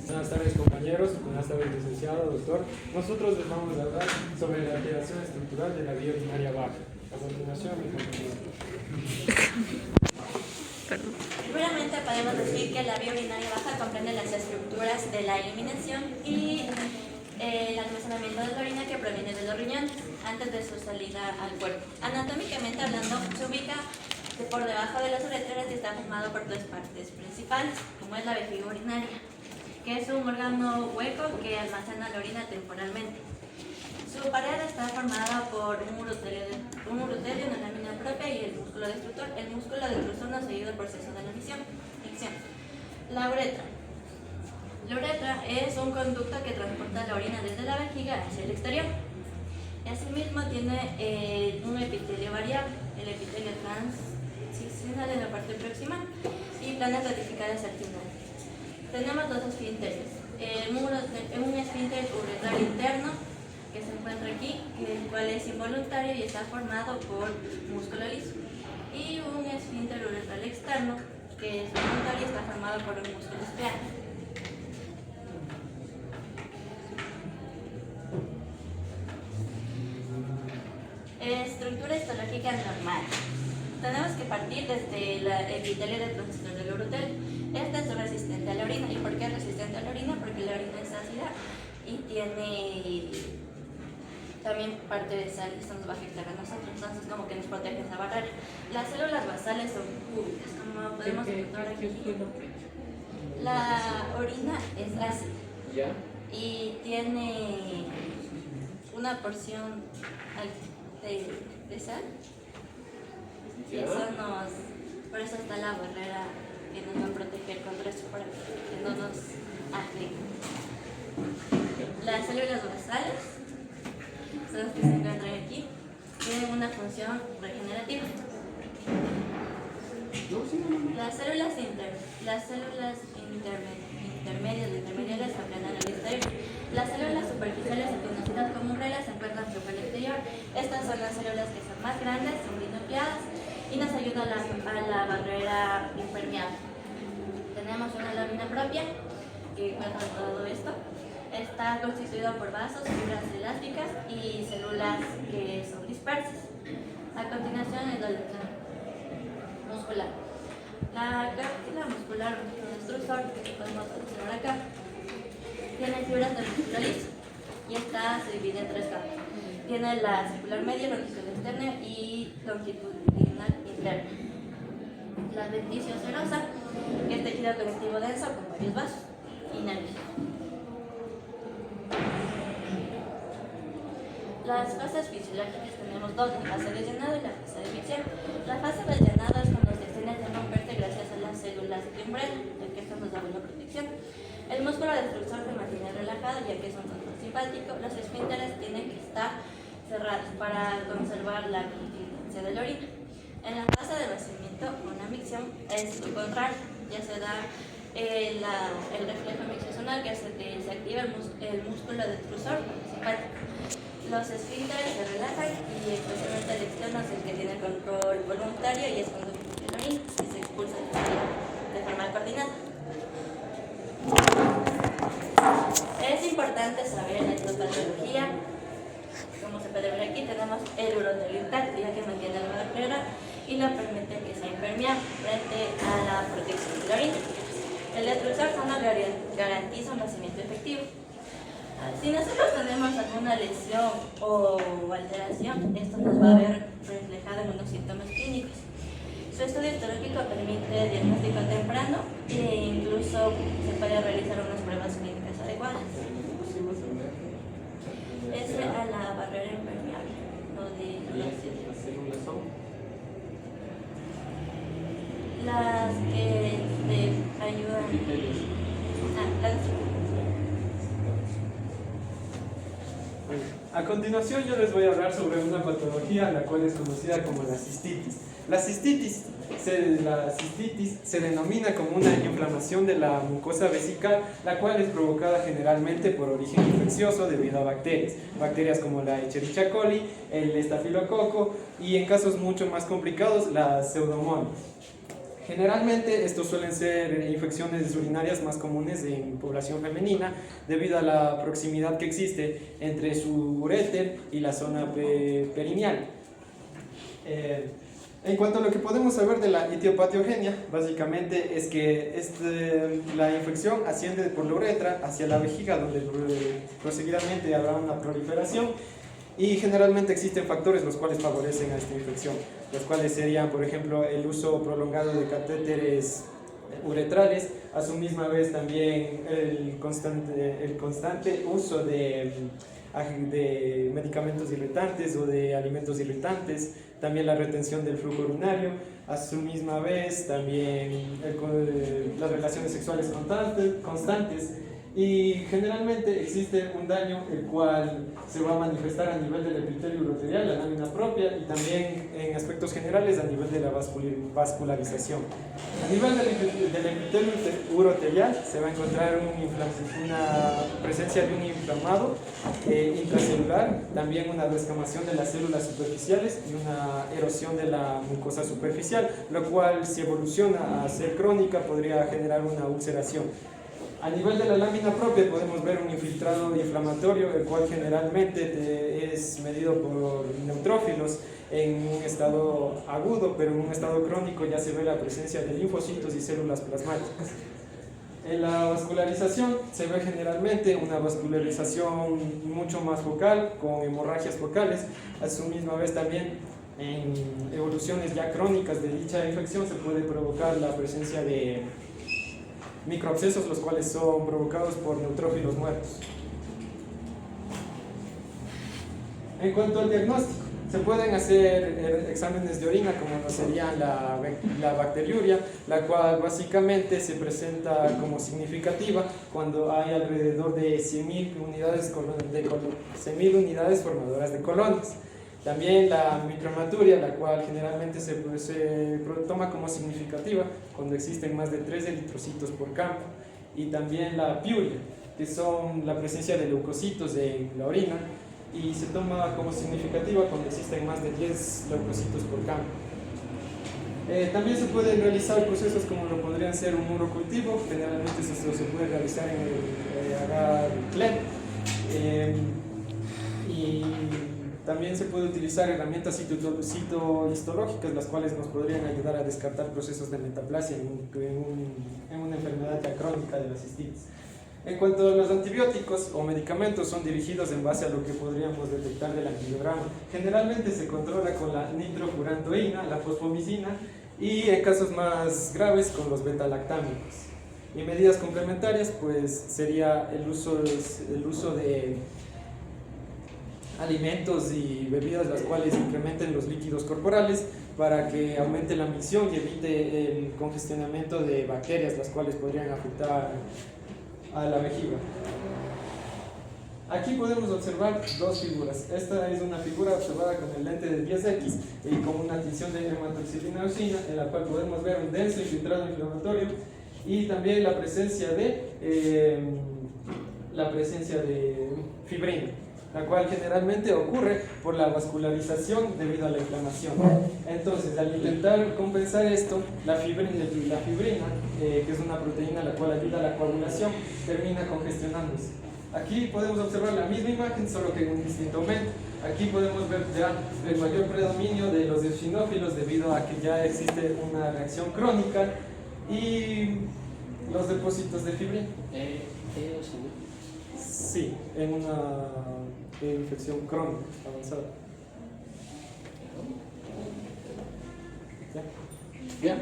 Buenas tardes, compañeros. Buenas tardes, licenciado, doctor. Nosotros les vamos a hablar sobre la alteración estructural de la vía urinaria baja. A continuación, mi compañero. Primeramente podemos decir que la vía urinaria baja comprende las estructuras de la eliminación y el almacenamiento de la orina que proviene de los riñones antes de su salida al cuerpo. Anatómicamente hablando, se ubica por debajo de las uretras y está formado por dos partes principales, como es la vejiga urinaria, que es un órgano hueco que almacena la orina temporalmente. Su pared está formada por un urotelio, una lámina propia y el músculo destructor. El músculo destructor nos ayuda al proceso de la micción. La uretra. La uretra es un conducto que transporta la orina desde la vejiga hacia el exterior. Y asimismo tiene un epitelio variable, el epitelio transicional en la parte proximal y planas radificales al final. Tenemos dos esfínteres. Un esfínter uretral interno que se encuentra aquí, el cual es involuntario y está formado por músculo liso. Y un esfínter uretral externo que es voluntario y está formado por un músculo estriado. Estructura histológica normal. Tenemos que partir desde el epitelio del transistor del urotelio. Este es resistente a la orina. ¿Y por qué es resistente a la orina? Porque la orina es ácida y tiene también parte de sal, esto nos va a afectar a nosotros, entonces como que nos protege esa barrera. Las células basales son cúbicas, como podemos encontrar aquí. La orina es ácida y tiene una porción de sal y eso por eso está la barrera que nos va a proteger contra eso para que no nos afecte. Las células basales son las que se encuentran aquí, tienen una función regenerativa. Las células intermedias se aplanan al exterior. Las células superficiales conocidas como reglas se encuentran sobre el exterior. Estas son las células que son más grandes, son binucleadas y nos ayudan a la barrera impermeable. Tenemos una lámina propia que encuentra todo esto. Está constituido por vasos, fibras elásticas y células que son dispersas. A continuación, el dolor muscular. La cápsula muscular destructor, que podemos observar acá, tiene fibras del músculo liso y esta se divide en tres capas. Tiene la circular media, longitud externa y longitudinal interna. La adventicio serosa, que es tejido conectivo denso con varios vasos y nervios. Las fases fisiológicas tenemos dos, la fase de llenado y la fase de micción. La fase de llenado es cuando se tiende a romperse gracias a las células de umbrella, ya que esto nos da buena protección. El músculo destructor se mantiene relajado ya que es un control simpático. Los esfínteres tienen que estar cerrados para conservar la continencia de la orina. En la fase de vaciamiento o la micción es lo contrario, ya se da el reflejo miccional que se activa el músculo destructor simpático. Los esfínteres se relajan y especialmente el externo es el que tiene control voluntario y es cuando fluye la orina y se expulsa de forma coordinada. Es importante saber la histopatología. Como se puede ver aquí, tenemos el urotelio intacto, ya que mantiene la barrera y lo permite que sea impermeable frente a la protección de la orina. El destructor sano garantiza un vaciamiento efectivo. Si nosotros tenemos alguna lesión o alteración, esto nos va a ver reflejado en unos síntomas clínicos. Su estudio histológico permite diagnóstico temprano e incluso se puede realizar unas pruebas clínicas adecuadas. Es a la barrera impermeable, lo de las células son las que te ayudan A continuación yo les voy a hablar sobre una patología la cual es conocida como la cistitis. La cistitis se denomina como una inflamación de la mucosa vesical, la cual es provocada generalmente por origen infeccioso debido a bacterias como la Escherichia coli, el estafilococo y en casos mucho más complicados la Pseudomonas. Generalmente estos suelen ser infecciones urinarias más comunes en población femenina debido a la proximidad que existe entre su uréter y la zona perineal. En cuanto a lo que podemos saber de la etiopatiogenia, básicamente es que la infección asciende por la uretra hacia la vejiga, donde proseguidamente habrá una proliferación, y generalmente existen factores los cuales favorecen a esta infección, los cuales serían, por ejemplo, el uso prolongado de catéteres uretrales, a su misma vez también el constante uso de medicamentos irritantes o de alimentos irritantes, también la retención del flujo urinario, a su misma vez también las relaciones sexuales constantes, y generalmente existe un daño el cual se va a manifestar a nivel del epitelio uroterial, la lámina propia, y también en aspectos generales a nivel de la vascularización. A nivel del epitelio uroterial se va a encontrar una presencia de un inflamado intracelular, también una descamación de las células superficiales y una erosión de la mucosa superficial, lo cual, si evoluciona a ser crónica, podría generar una ulceración. A nivel de la lámina propia podemos ver un infiltrado inflamatorio, el cual generalmente es medido por neutrófilos en un estado agudo, pero en un estado crónico ya se ve la presencia de linfocitos y células plasmáticas. En la vascularización se ve generalmente una vascularización mucho más focal, con hemorragias focales. A su misma vez también en evoluciones ya crónicas de dicha infección se puede provocar la presencia de microabscesos, los cuales son provocados por neutrófilos muertos. En cuanto al diagnóstico, se pueden hacer exámenes de orina como lo sería la bacteriuria, la cual básicamente se presenta como significativa cuando hay alrededor de 100.000 unidades formadoras de colonias. También la micromaturia, la cual generalmente se toma como significativa cuando existen más de 3 eritrocitos por campo. Y también la piuria, que son la presencia de leucocitos en la orina, y se toma como significativa cuando existen más de 10 leucocitos por campo. También se pueden realizar procesos como lo podrían ser un urocultivo, generalmente esto se puede realizar en el agar CLEP, y también se puede utilizar herramientas citohistológicas, las cuales nos podrían ayudar a descartar procesos de metaplasia en una enfermedad ya crónica de la cistitis. En cuanto a los antibióticos o medicamentos, son dirigidos en base a lo que podríamos detectar del angiograma. Generalmente se controla con la nitrofurantoína, la fosfomicina, y en casos más graves con los betalactámicos. Y medidas complementarias pues sería el uso de alimentos y bebidas las cuales incrementen los líquidos corporales para que aumente la micción y evite el congestionamiento de bacterias, las cuales podrían afectar a la vejiga. Aquí podemos observar dos figuras. Esta es una figura observada con el lente de 10X y con una tinción de hematoxilina eosina, en la cual podemos ver un denso infiltrado inflamatorio y también la presencia de fibrina, la cual generalmente ocurre por la vascularización debido a la inflamación. Entonces, al intentar compensar esto, la fibrina, que es una proteína la cual ayuda a la coagulación, termina congestionándose. Aquí podemos observar la misma imagen, solo que en un distinto aumento. Aquí podemos ver ya el mayor predominio de los eosinófilos debido a que ya existe una reacción crónica y los depósitos de fibrina. Sí, en una infección crónica avanzada. ¿Ya?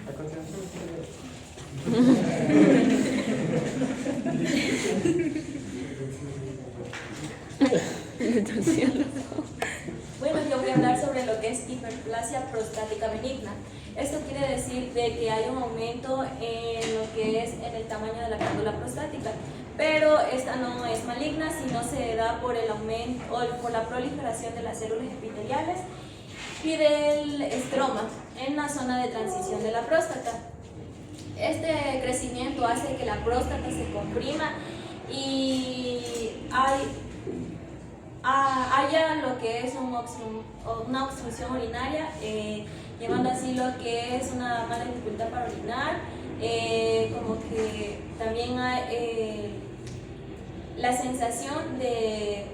A continuación. Bueno, yo voy a hablar sobre lo que es hiperplasia prostática benigna. Esto quiere decir de que hay un aumento en lo que es en el tamaño de la glándula prostática, pero esta no es maligna, sino se da por el aumento o por la proliferación de las células epiteliales y del estroma en la zona de transición de la próstata. Este crecimiento hace que la próstata se comprima y haya lo que es una obstrucción urinaria, llevando así lo que es una mala dificultad para orinar, como que también hay la sensación de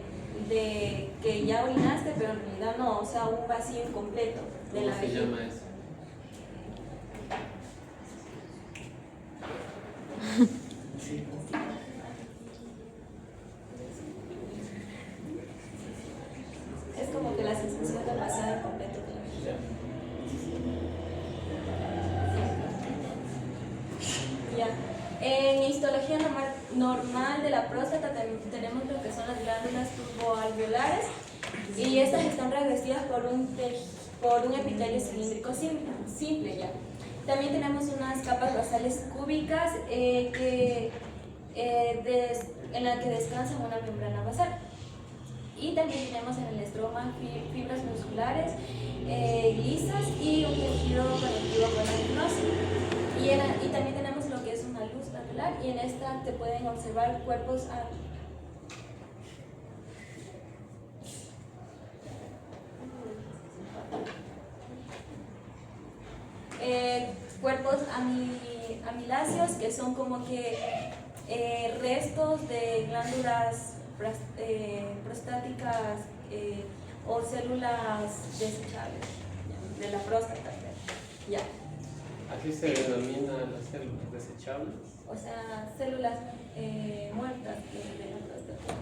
que ya orinaste, pero en realidad no, o sea, un vacío incompleto de la ¿Cómo se vejiga. llama eso? Es como que la sensación del vacío incompleto de la vejiga. Ya. En histología normal de la próstata tenemos lo que son las glándulas turboalveolares y estas están revestidas por un epitelio cilíndrico simple ya. También tenemos unas capas basales cúbicas en la que descansa una membrana basal. Y también tenemos en el estroma fibras musculares lisas y un tejido conectivo con la linfosa. Y también tenemos lo que es una luz glandular, y en esta te pueden observar cuerpos amiláceos, que son como que restos de glándulas prostáticas o células desechables de la próstata. Ya. Así se denomina las células desechables. O sea, células muertas de la próstata.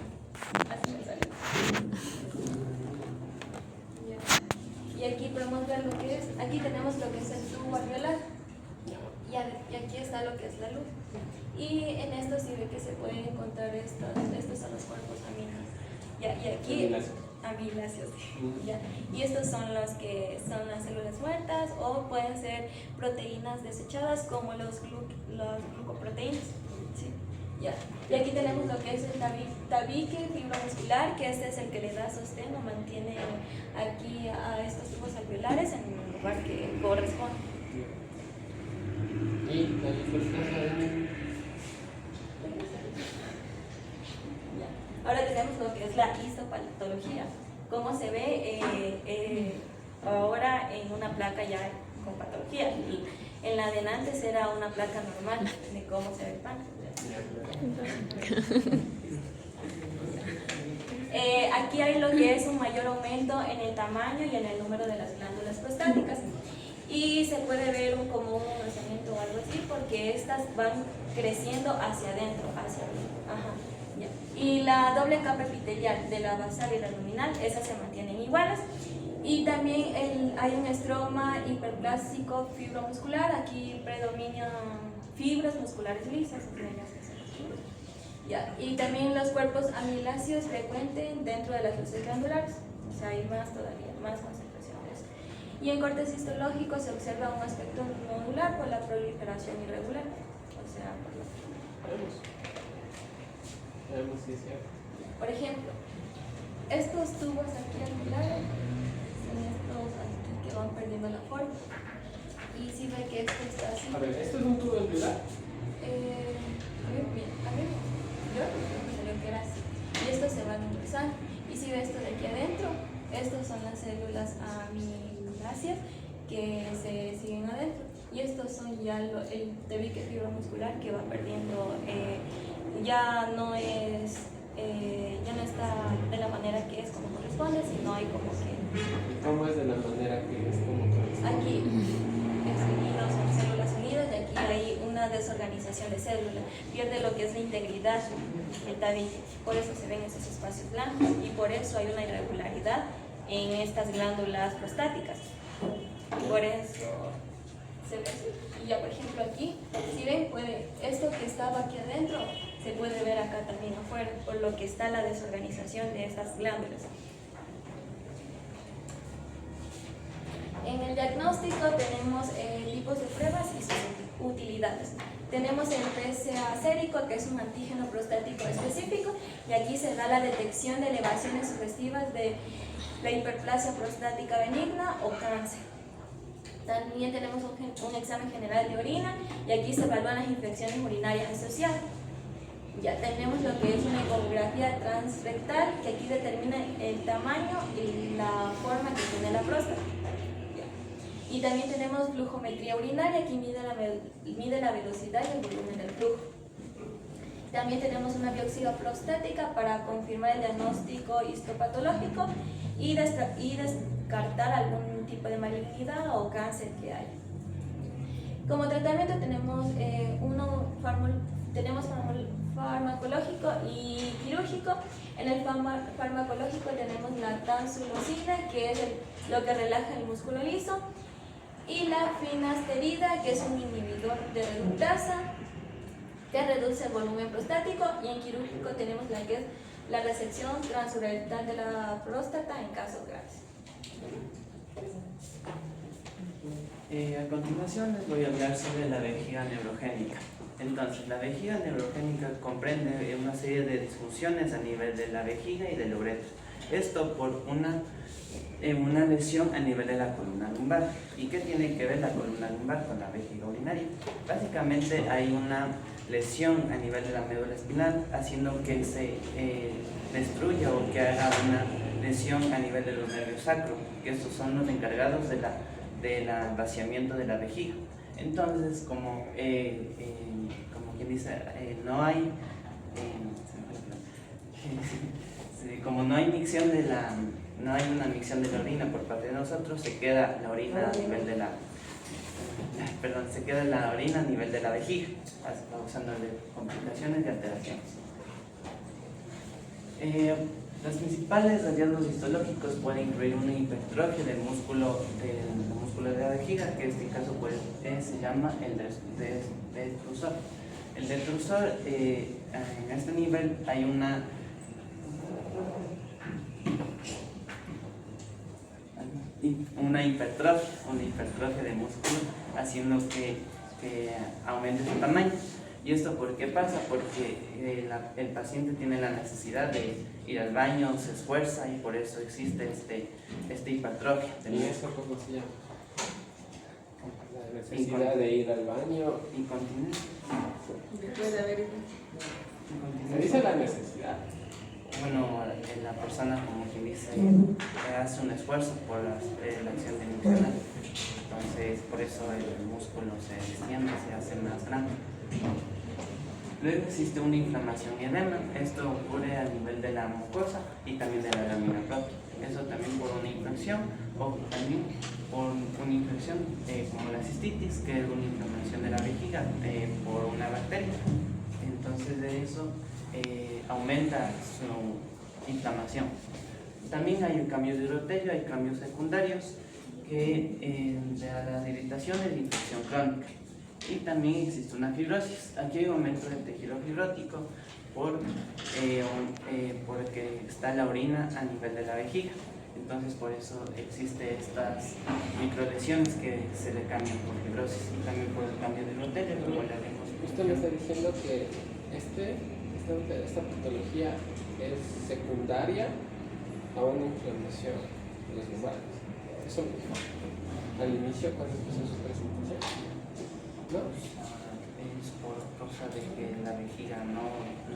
Así me sale. Ya. Y aquí podemos ver lo que es. Aquí tenemos lo que es el tubo alveolar. Y aquí está lo que es la luz. Y en esto sí ve que se pueden encontrar estos son los cuerpos amiláceos. Y aquí amiláceos. Ya. Y estos son los que son las células muertas, o pueden ser proteínas desechadas como los glucoproteínas. ¿Sí? Ya. Y aquí tenemos lo que es el tabique fibromuscular, que este es el que le da sostén o mantiene aquí a estos tubos alveolares en el lugar que corresponde. Y la hiperplasia. Ahora tenemos lo que es la histopatología. Como se ve ahora en una placa ya con patología. Y en la de antes era una placa normal de cómo se ve el pan. Aquí hay lo que es un mayor aumento en el tamaño y en el número de las glándulas prostáticas. Y se puede ver como un engrosamiento o algo así, porque estas van creciendo hacia adentro, hacia arriba. Ajá. Ya. Y la doble capa epitelial de la basal y la luminal, esas se mantienen iguales. Y también hay un estroma hiperplástico fibromuscular. Aquí predominan fibras musculares lisas. Ya. Y también los cuerpos amiláceos frecuentes dentro de las luces glandulares. O sea, hay más todavía, más concentraciones. Y en cortes histológicos se observa un aspecto nodular por la proliferación irregular. O sea, Veamos si es cierto. por ejemplo, estos tubos aquí angulares son estos aquí que van perdiendo la forma. Y si ve que esto está así. A ver, ¿esto es un tubo alveolar? A ver, yo me salió que era así. Y estos se van engrosando. Y si ve esto de aquí adentro, estos son las células amiláceas que se siguen adentro. Y estos son ya el tabique fibromuscular que va perdiendo, ya no está de la manera que es como corresponde, sino hay como que... ¿Cómo es de la manera que es como corresponde? Aquí son células unidas, y aquí hay una desorganización de células, pierde lo que es la integridad el tabique, por eso se ven esos espacios blancos y por eso hay una irregularidad en estas glándulas prostáticas. Por eso se ve así. Y ya por ejemplo aquí, si ven, esto que estaba aquí adentro se puede ver acá también afuera, por lo que está la desorganización de estas glándulas. En el diagnóstico tenemos tipos de pruebas y sus utilidades. Tenemos el PSA sérico, que es un antígeno prostático específico, y aquí se da la detección de elevaciones sugestivas de la hiperplasia prostática benigna o cáncer. También tenemos un examen general de orina, y aquí se evalúan las infecciones urinarias asociadas. Ya tenemos lo que es una ecografía transrectal, que aquí determina el tamaño y la forma que tiene la próstata. Y también tenemos flujometría urinaria, que mide la velocidad y el volumen del flujo. También tenemos una biopsia prostática para confirmar el diagnóstico histopatológico y descartar algún tipo de malignidad o cáncer que hay. Como tratamiento tenemos farmacológico y quirúrgico. En el farmacológico tenemos la tamsulosina, que es lo que relaja el músculo liso, y la finasterida, que es un inhibidor de reductasa que reduce el volumen prostático. Y en quirúrgico tenemos la que es la resección transuretral de la próstata en casos graves. A continuación les voy a hablar sobre la vejiga neurogénica. Entonces, la vejiga neurogénica comprende una serie de disfunciones a nivel de la vejiga y del uretra. Esto por una lesión a nivel de la columna lumbar. ¿Y qué tiene que ver la columna lumbar con la vejiga urinaria? Básicamente hay una lesión a nivel de la médula espinal, haciendo que se destruya o que haga una lesión a nivel de los nervios sacros, que estos son los encargados del vaciamiento de la vejiga. Entonces, como quien dice, como no hay una micción de la orina por parte de nosotros, se queda la orina a nivel de la vejiga, causándole complicaciones y alteraciones. Los principales hallazgos histológicos pueden incluir una hipertrofia del músculo de la vejiga, que en este caso se llama el detrusor. El detrusor, en este nivel hay una hipertrofia del músculo, haciendo que aumente su tamaño. ¿Y esto por qué pasa? Porque el paciente tiene la necesidad de ir al baño, se esfuerza, y por eso existe esta hipertrofia. ¿Y eso cómo se llama? La necesidad de ir al baño. Incontinencia. Después de haber... Se dice la necesidad. Bueno, la persona, como quien dice, hace un esfuerzo por la acción dimensional. Entonces, por eso el músculo se extiende, se hace más grande. Luego existe una inflamación y edema. Esto ocurre a nivel de la mucosa y también de la lámina propia. Eso también por una infección, o también por una infección como la cistitis, que es una inflamación de la vejiga por una bacteria. Entonces de eso aumenta su inflamación. También hay cambios de urotelio, hay cambios secundarios que de las irritaciones de infección crónica. Y también existe una fibrosis. Aquí hay un aumento del tejido fibrótico porque está la orina a nivel de la vejiga. Entonces por eso existe estas microlesiones que se le cambian por fibrosis, y también por el cambio de urotelio, como le haremos. Usted me está diciendo que esta patología es secundaria a una inflamación de los lumbares. Eso al inicio, cuando empezó su presentación, ¿no? Es por causa de que la vejiga no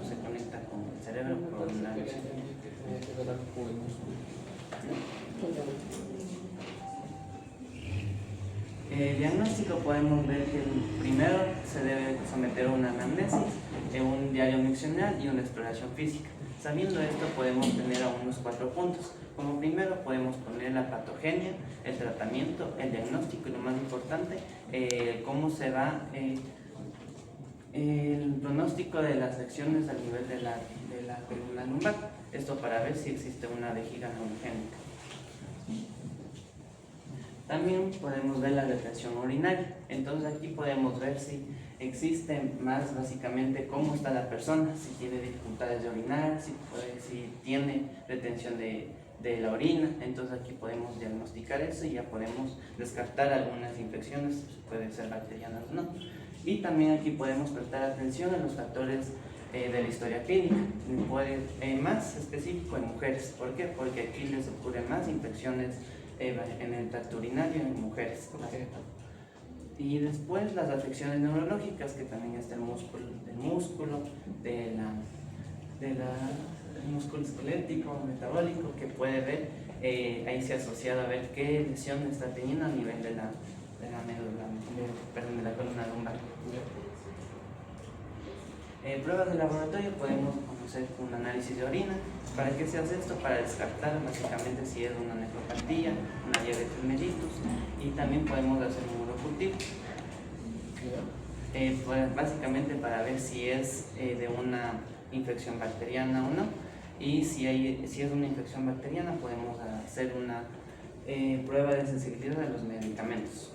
se conecta con el cerebro por una lesión. Tenía que ver algo con el músculo. Diagnóstico, podemos ver que primero se debe someter a una anamnesis, un diario miccional y una exploración física. Sabiendo esto, podemos tener a unos 4 puntos. Como primero podemos poner la patogenia, el tratamiento, el diagnóstico y lo más importante, cómo se va el pronóstico de las acciones a nivel de la columna lumbar. Esto para ver si existe una vejiga neurogénica. También podemos ver la retención urinaria. Entonces aquí podemos ver si existe más básicamente cómo está la persona, si tiene dificultades de orinar, si tiene retención de la orina. Entonces aquí podemos diagnosticar eso y ya podemos descartar algunas infecciones, pueden ser bacterianas o no. Y también aquí podemos prestar atención a los factores de la historia clínica, más específico en mujeres. ¿Por qué? Porque aquí les ocurren más infecciones en el tracto urinario en mujeres. Y después las afecciones neurológicas, que también está el músculo, el músculo esquelético, metabólico, que puede ver ahí se ha asociado a ver qué lesión está teniendo a nivel de la médula, perdón, de la columna lumbar. Pruebas de laboratorio podemos hacer un análisis de orina. ¿Para qué se hace esto? Para descartar básicamente si es una nefropatía, una diabetes mellitus, y también podemos hacer un urocultivo. Pues básicamente para ver si es de una infección bacteriana o no, y si es una infección bacteriana podemos hacer una prueba de sensibilidad a los medicamentos.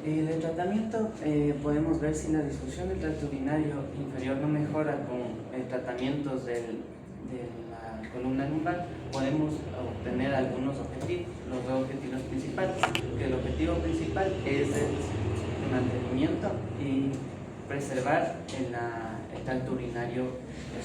De tratamiento podemos ver si la disfunción del tracto urinario inferior no mejora con tratamientos de la columna lumbar. Podemos obtener algunos objetivos, los dos objetivos principales, que el objetivo principal es el mantenimiento y preservar el tracto urinario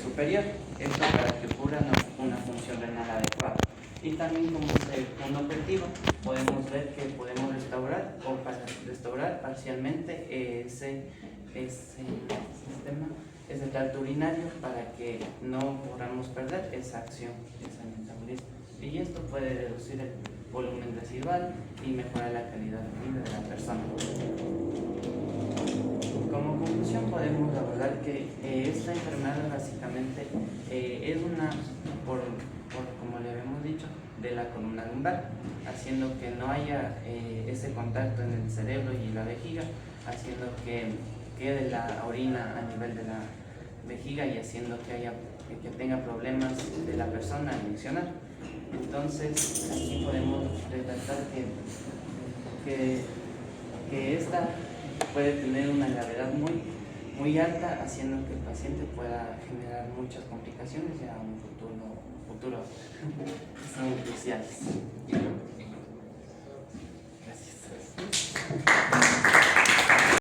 superior, esto para que ocurra una función renal adecuada. Y también como segundo objetivo podemos ver que podemos restaurar o para restaurar parcialmente ese sistema, ese tracto urinario, para que no podamos perder esa acción, ese metabolismo. Y esto puede reducir el volumen residual y mejorar la calidad de vida de la persona. Como conclusión podemos abordar que esta enfermedad básicamente es una, por como le habíamos dicho, de la columna lumbar, haciendo que no haya ese contacto en el cerebro y la vejiga, haciendo que quede la orina a nivel de la vejiga y haciendo que tenga problemas de la persona al miccionar. Entonces aquí podemos detectar que esta puede tener una gravedad muy alta, haciendo que el paciente pueda generar muchas complicaciones ya a un futuro son cruciales.